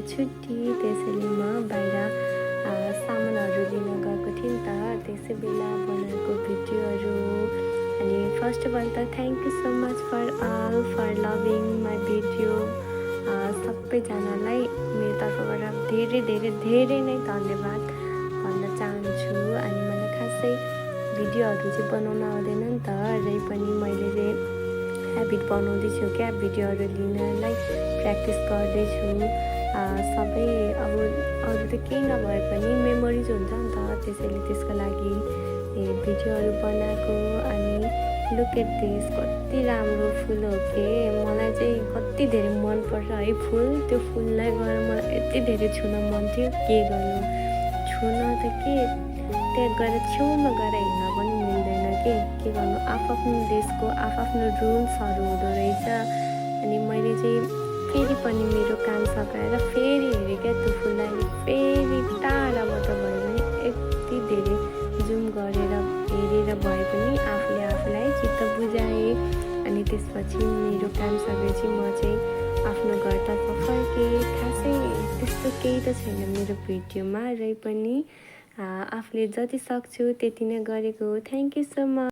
छुट्टी, त्यसैले म बाहिर सामानहरू लिन गएको थिएँ नि त, त्यसै बेला बनाएको भिडियोहरू हो। अनि फर्स्ट अफ अल त thank you so much for all for loving my video. सबैजनालाई मेरो तर्फबाट धेरै धेरै धेरै नै धन्यवाद भन्न चाहन्छु। अनि मलाई खासै भिडियोहरू चाहिँ बनाउन आउँदैन नि त, र पनि मैले चाहिँ ह्याबिट बनाउँदैछु क्या, भिडियोहरू लिनलाई प्र्याक्टिस गर्दैछु। सबै अब अरू त केही नभए पनि मेमोरिज हुन्छ नि त, त्यसैले त्यसको लागि भिडियोहरू बनाएको। अनि लुक एट दिस, कति राम्रो फुल हो के, मलाई चाहिँ कति धेरै मनपर्छ है फुल। त्यो फुललाई गएर मलाई यति धेरै छुन मन थियो, के गर्नु, छुन त के त्यहाँ गएर छेउमा गएर हिँड्न पनि मिल्दैन के गर्नु, आफ्नो देशको आफ्नो रुल्सहरू हुँदो रहेछ। अनि मैले चाहिँ फेरि पनि मेरो काम सकाएर फेरि हेरेँ क्या त्यो फुललाई, फेरि टाढाबाट भए पनि यति धेरै जुम गरेर हेरेर भए पनि आफूलाई चित्त बुझाएँ। अनि त्यसपछि मेरो काम सकेपछि म चाहिँ आफ्नो घरतर्फ फर्केँ। खासै त्यस्तो केही त छैन मेरो भिडियोमा, र पनि आफूले जति सक्छु त्यति नै गरेको हो। Thank you so much.